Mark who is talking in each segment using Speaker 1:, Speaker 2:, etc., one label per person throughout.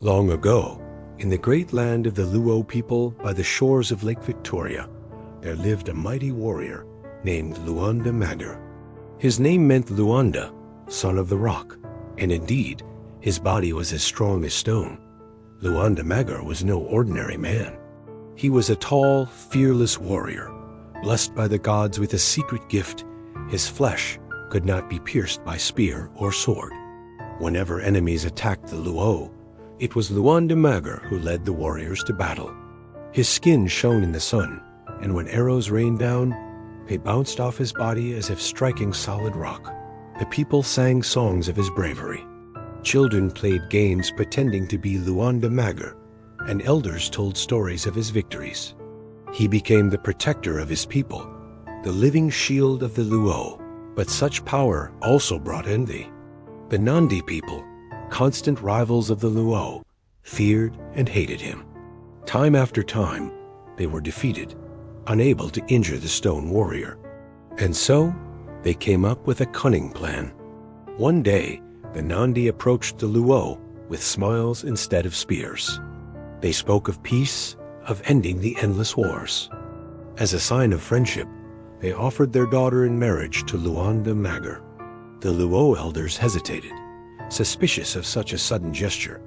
Speaker 1: Long ago, in the great land of the Luo people by the shores of Lake Victoria, there lived a mighty warrior named Luanda Magere. His name meant Luanda, son of the rock, and indeed, his body was as strong as stone. Luanda Magere was no ordinary man. He was a tall, fearless warrior, blessed by the gods with a secret gift. His flesh could not be pierced by spear or sword. Whenever enemies attacked the Luo, it was Luanda Magere who led the warriors to battle. His skin shone in the sun, and when arrows rained down, they bounced off his body as if striking solid rock. The people sang songs of his bravery. Children played games pretending to be Luanda Magere, and elders told stories of his victories. He became the protector of his people, the living shield of the Luo. But such power also brought envy. The Nandi people, constant rivals of the Luo, feared and hated him. Time after time, they were defeated, unable to injure the stone warrior. And so, they came up with a cunning plan. One day, the Nandi approached the Luo with smiles instead of spears. They spoke of peace, of ending the endless wars. As a sign of friendship, they offered their daughter in marriage to Luanda Magere. The Luo elders hesitated, suspicious of such a sudden gesture,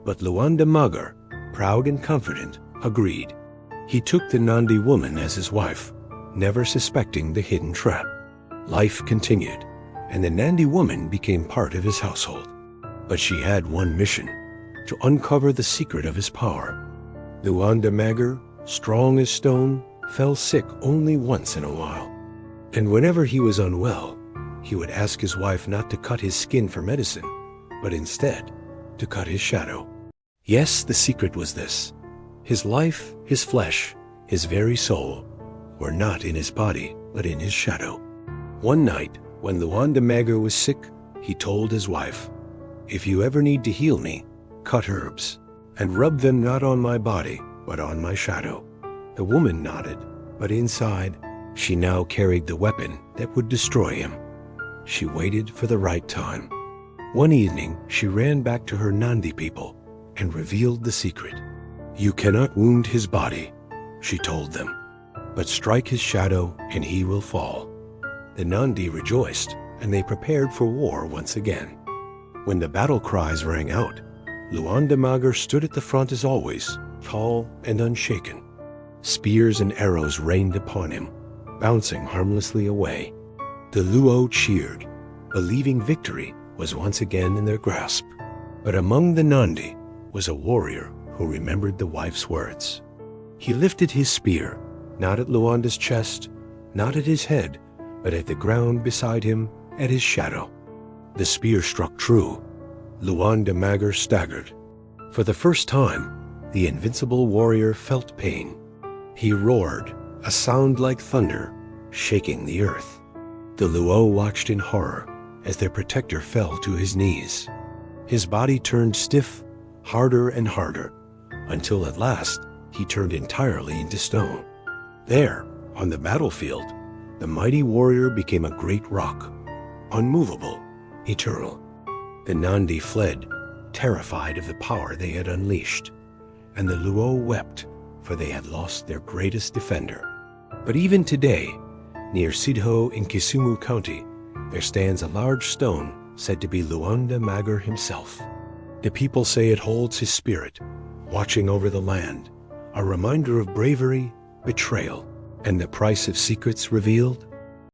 Speaker 1: but Luanda Magere, proud and confident, agreed. He took the Nandi woman as his wife, never suspecting the hidden trap. Life continued, and the Nandi woman became part of his household. But she had one mission, to uncover the secret of his power. Luanda Magere, strong as stone, fell sick only once in a while. And whenever he was unwell, he would ask his wife not to cut his skin for medicine, but instead to cut his shadow. Yes, the secret was this. His life, his flesh, his very soul were not in his body, but in his shadow. One night, when Luanda Magere was sick, he told his wife, "If you ever need to heal me, cut herbs, and rub them not on my body, but on my shadow." The woman nodded, but inside, she now carried the weapon that would destroy him. She waited for the right time. One evening, she ran back to her Nandi people and revealed the secret. "You cannot wound his body," she told them, "but strike his shadow and he will fall." The Nandi rejoiced, and they prepared for war once again. When the battle cries rang out, Luanda Magere stood at the front as always, tall and unshaken. Spears and arrows rained upon him, bouncing harmlessly away. The Luo cheered, believing victory was once again in their grasp. But among the Nandi was a warrior who remembered the wife's words. He lifted his spear, not at Luanda's chest, not at his head, but at the ground beside him, at his shadow. The spear struck true. Luanda Magere staggered. For the first time, the invincible warrior felt pain. He roared, a sound like thunder, shaking the earth. The Luo watched in horror as their protector fell to his knees. His body turned stiff, harder and harder, until at last he turned entirely into stone. There, on the battlefield, the mighty warrior became a great rock, unmovable, eternal. The Nandi fled, terrified of the power they had unleashed, and the Luo wept, for they had lost their greatest defender. But even today, near Sidho in Kisumu County, there stands a large stone said to be Luanda Magere himself. The people say it holds his spirit, watching over the land, a reminder of bravery, betrayal, and the price of secrets revealed.